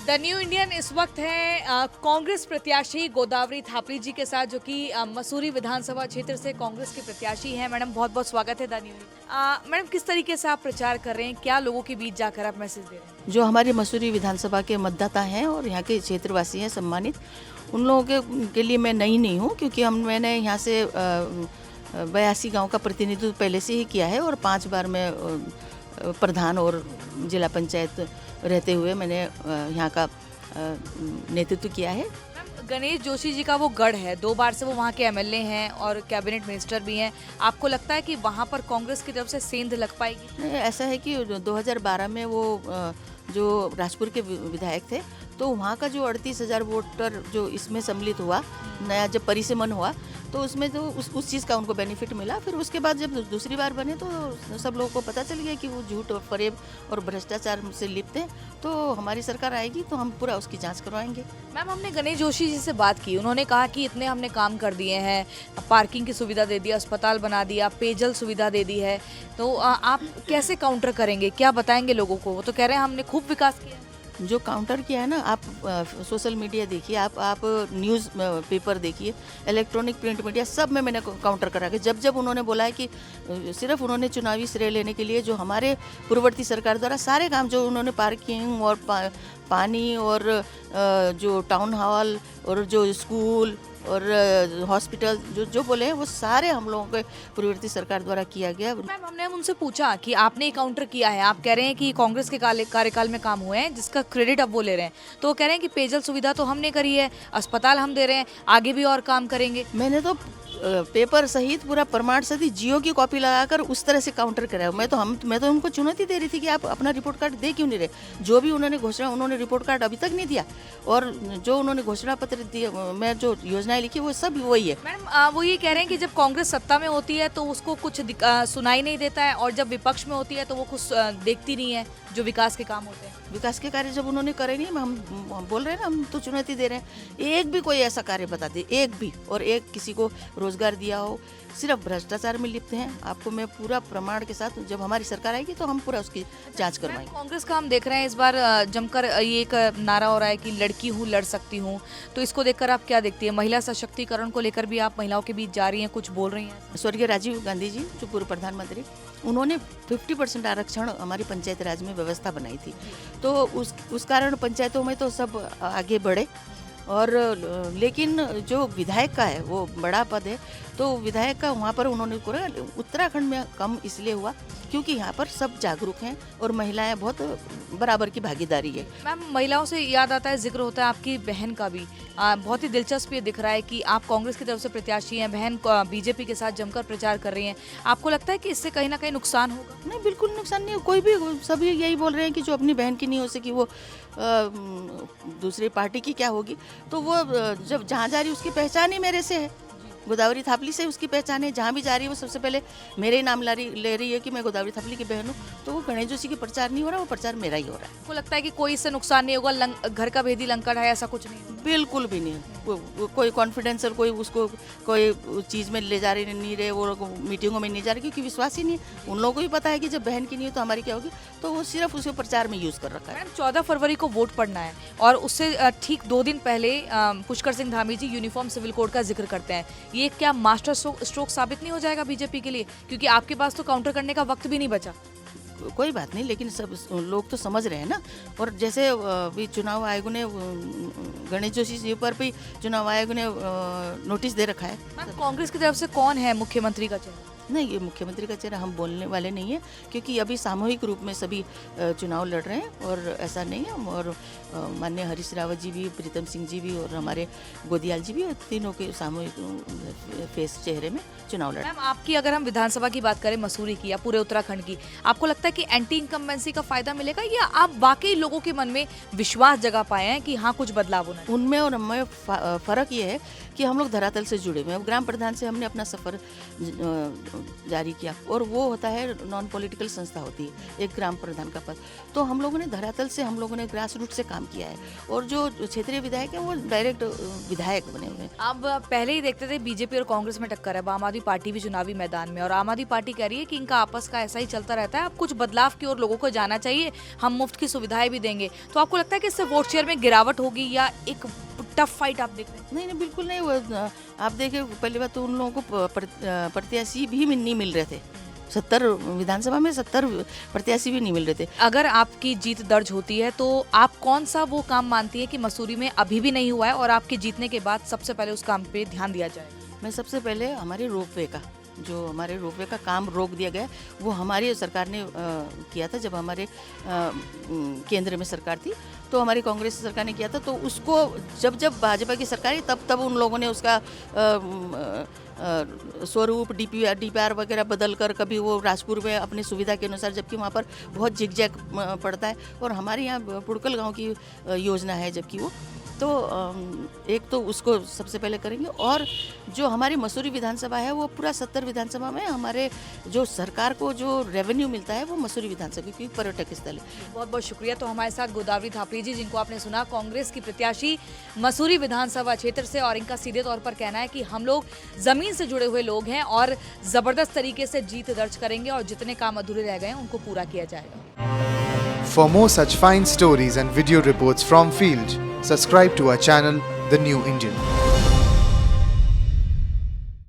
The new Indian इस वक्त है कांग्रेस प्रत्याशी गोदावरी थापली जी के साथ, जो कि मसूरी विधानसभा क्षेत्र से कांग्रेस के प्रत्याशी हैं। मैडम, बहुत बहुत स्वागत है द न्यू इंडियन। मैडम, किस तरीके से आप प्रचार कर रहे हैं, क्या लोगों के बीच जाकर आप मैसेज दे रहे हैं? जो हमारे मसूरी विधानसभा के मतदाता हैं और यहाँ के क्षेत्रवासी हैं सम्मानित, उन लोगों के लिए मैं नई नहीं हूँ, क्योंकि मैंने यहाँ से 82 गांव का प्रतिनिधित्व पहले से ही किया है और 5 बार मैं प्रधान और जिला पंचायत रहते हुए मैंने यहाँ का नेतृत्व किया है। मैम, गणेश जोशी जी का वो गढ़ है, 2 बार से वो वहाँ के एमएलए हैं और कैबिनेट मिनिस्टर भी हैं। आपको लगता है कि वहाँ पर कांग्रेस की तरफ से सेंध लग पाएगी? ऐसा है कि 2012 में वो जो राजपुर के विधायक थे, तो वहाँ का जो 38,000 वोटर जो इसमें सम्मिलित हुआ, नया जब परिसमन हुआ, तो उसमें जो उस चीज़ का उनको बेनिफिट मिला। फिर उसके बाद जब दूसरी बार बने तो सब लोगों को पता चल गया कि वो झूठ और फरेब और भ्रष्टाचार से लिप्त हैं। तो हमारी सरकार आएगी तो हम पूरा उसकी जांच करवाएंगे। मैम, हमने गणेश जोशी जी से बात की, उन्होंने कहा कि इतने हमने काम कर दिए हैं, पार्किंग की सुविधा दे दिया, अस्पताल बना दिया, पेयजल सुविधा दे दी है। तो आप कैसे काउंटर करेंगे, क्या बताएंगे लोगों को? वो तो कह रहे हैं हमने खूब विकास किया। जो काउंटर किया है ना, आप सोशल मीडिया देखिए, आप न्यूज़ पेपर देखिए, इलेक्ट्रॉनिक प्रिंट मीडिया, सब में मैंने काउंटर करा के जब उन्होंने बोला है कि सिर्फ उन्होंने चुनावी श्रेय लेने के लिए जो हमारे पूर्ववर्ती सरकार द्वारा सारे काम जो उन्होंने पार्किंग और पानी और जो टाउन हॉल और जो स्कूल और हॉस्पिटल जो बोले हैं वो सारे हम लोगों के पूर्ववर्ती सरकार द्वारा किया गया। मैम, हमने उनसे पूछा कि आपने काउंटर किया है, आप कह रहे हैं कि कांग्रेस के कार्यकाल में काम हुए हैं जिसका क्रेडिट अब वो ले रहे हैं, तो वो कह रहे हैं कि पेयजल सुविधा तो हमने करी है, अस्पताल हम दे रहे हैं, आगे भी और काम करेंगे। मैंने तो पेपर सहित पूरा प्रमाण सहित जियो की कॉपी लगाकर उस तरह से काउंटर कराया। मैं तो उनको चुनौती दे रही थी कि आप अपना रिपोर्ट कार्ड दे क्यों नहीं रहे। जो भी उन्होंने घोषणा, उन्होंने रिपोर्ट कार्ड अभी तक नहीं दिया, और जो उन्होंने घोषणा पत्र दिया, मैं जो योजनाएं लिखी वो सब वही है। मैडम, वो ये कह रहे हैं कि जब कांग्रेस सत्ता में होती है तो उसको कुछ सुनाई नहीं देता है, और जब विपक्ष में होती है तो वो कुछ देखती नहीं है जो विकास के काम होते हैं। विकास के कार्य जब उन्होंने करे नहीं, हम बोल रहे हैं ना, हम तो चुनौती दे रहे हैं। एक भी कोई ऐसा कार्य बता दे, एक भी, और एक किसी को रोजगार दिया हो, सिर्फ भ्रष्टाचार में लिप्त हैं। आपको मैं पूरा प्रमाण के साथ, जब हमारी सरकार आएगी तो हम पूरा उसकी जांच करवाएंगे। कांग्रेस का हम देख रहे हैं इस बार जमकर ये एक नारा हो रहा है कि लड़की हूँ लड़ सकती हूँ, तो इसको देखकर आप क्या देखती है? महिला सशक्तिकरण को लेकर भी आप महिलाओं के बीच जा रही हैं, कुछ बोल रही हैं? स्वर्गीय राजीव गांधी जी जो पूर्व प्रधानमंत्री, उन्होंने 50% आरक्षण हमारी पंचायत राज में व्यवस्था बनाई थी, तो उस कारण पंचायतों में तो सब आगे बढ़े। और लेकिन जो विधायक का है वो बड़ा पद है, तो विधायक का वहाँ पर उन्होंने उत्तराखंड में कम इसलिए हुआ क्योंकि यहाँ पर सब जागरूक हैं और महिलाएं बहुत बराबर की भागीदारी है। मैम, महिलाओं से याद आता है, जिक्र होता है आपकी बहन का भी। बहुत ही दिलचस्प ये दिख रहा है कि आप कांग्रेस की तरफ से प्रत्याशी हैं, बहन बीजेपी के साथ जमकर प्रचार कर रही हैं। आपको लगता है कि इससे कहीं ना कहीं नुकसान होगा? नहीं, बिल्कुल नुकसान नहीं। कोई भी, सभी यही बोल रहे हैं कि जो अपनी बहन की नहीं हो सकी वो दूसरी पार्टी की क्या होगी। तो वो जब जहाँ जा रही उसकी पहचान ही मेरे से है, गोदावरी थापली से उसकी पहचान है। जहाँ भी जा रही है वो सबसे पहले मेरे ही नाम ले रही है कि मैं गोदावरी थापली की बहन हूँ। तो वो गणेश जोशी की प्रचार नहीं हो रहा, वो प्रचार मेरा ही हो रहा है। आपको लगता है कि कोई इससे नुकसान नहीं होगा? घर का भेदी लंकर है, ऐसा कुछ नहीं? बिल्कुल भी नहीं। कोई कॉन्फिडेंशियल कोई उसको कोई चीज़ में ले जा रहे नहीं रहे, वो मीटिंगों में नहीं जा रहे, क्योंकि विश्वास ही नहीं है। उन लोगों को भी पता है कि जब बहन की नहीं हो तो हमारी क्या होगी, तो वो सिर्फ उसके प्रचार में यूज़ कर रखा है। मैडम, 14 फरवरी को वोट पड़ना है और उससे ठीक 2 दिन पहले पुष्कर सिंह धामी जी यूनिफॉर्म सिविल कोड का जिक्र करते हैं। ये क्या मास्टर स्ट्रोक साबित नहीं हो जाएगा बीजेपी के लिए? क्योंकि आपके पास तो काउंटर करने का वक्त भी नहीं बचा। कोई बात नहीं, लेकिन सब लोग तो समझ रहे हैं ना। और जैसे भी चुनाव आयोग ने गणेश जोशी जी पर भी चुनाव आयोग ने नोटिस दे रखा है। कांग्रेस की तरफ से कौन है मुख्यमंत्री का चेहरा? नहीं, ये मुख्यमंत्री का चेहरा हम बोलने वाले नहीं है, क्योंकि अभी सामूहिक रूप में सभी चुनाव लड़ रहे हैं और ऐसा नहीं है। और माननीय हरीश रावत जी भी, प्रीतम सिंह जी भी और हमारे गोदियाल जी भी, तीनों के सामूहिक फेस चेहरे में चुनाव लड़ रहे हैं। मैम, आपकी अगर हम विधानसभा की बात करें, मसूरी की या पूरे उत्तराखंड की, आपको लगता है कि एंटी इनकम्बेंसी का फायदा मिलेगा, या आप वाकई लोगों के मन में विश्वास जगा पाए हैं कि हाँ कुछ बदलाव होना है? उनमें और हमें फ़र्क ये है कि हम लोग धरातल से जुड़े हुए हैं। ग्राम प्रधान से हमने अपना सफ़र जारी किया, और वो होता है नॉन पॉलिटिकल संस्था होती है, एक ग्राम प्रधान का पद। तो हम लोगों ने धरातल से, हम लोगों ने ग्रास रूट से काम किया है, और जो क्षेत्रीय विधायक है वो डायरेक्ट विधायक बने हुए हैं। अब पहले ही देखते थे बीजेपी और कांग्रेस में टक्कर है, अब आम आदमी पार्टी भी चुनावी मैदान में, और आम आदमी पार्टी कह रही है कि इनका आपस का ऐसा ही चलता रहता है, अब कुछ बदलाव की ओर लोगों को जाना चाहिए, हम मुफ्त की सुविधाएं भी देंगे। तो आपको लगता है कि इससे वोट शेयर में गिरावट होगी, या एक टफ फाइट आप देख रहे हैं? नहीं नहीं, बिल्कुल नहीं। वो आप देखिए, पहली बात तो उन लोगों को प्रत्याशी भी नहीं मिल रहे थे। 70 विधानसभा में 70 प्रत्याशी भी नहीं मिल रहे थे। अगर आपकी जीत दर्ज होती है तो आप कौन सा वो काम मानती है कि मसूरी में अभी भी नहीं हुआ है और आपके जीतने के बाद सबसे पहले उस काम पे ध्यान दिया जाए? मैं सबसे पहले हमारे रोपवे का, जो हमारे रोपवे का काम रोक दिया गया, वो हमारी सरकार ने किया था। जब हमारे केंद्र में सरकार थी तो हमारी कांग्रेस सरकार ने किया था, तो उसको जब भाजपा की सरकार आई तब उन लोगों ने उसका स्वरूप डीपीआर वगैरह बदल कर, कभी वो राजपुर में अपनी सुविधा के अनुसार, जबकि वहाँ पर बहुत झिकझैक पड़ता है, और हमारे यहाँ पुड़कल गांव की योजना है, जबकि वो तो एक तो उसको सबसे पहले करेंगे। और जो हमारी मसूरी विधानसभा है, वो पूरा 70 विधानसभा में हमारे जो सरकार को जो रेवेन्यू मिलता है वो मसूरी विधानसभा की पर्यटक स्थल है। बहुत बहुत शुक्रिया। तो हमारे साथ गोदावरी थापड़ी जी, जिनको आपने सुना, कांग्रेस की प्रत्याशी मसूरी विधानसभा क्षेत्र से, और इनका सीधे तौर पर कहना है कि हम लोग जमीन से जुड़े हुए लोग हैं और जबरदस्त तरीके से जीत दर्ज करेंगे, और जितने काम अधूरे रह गए हैं उनको पूरा किया जाएगा। For more such fine stories and video reports from field, subscribe to our channel, The New Indian.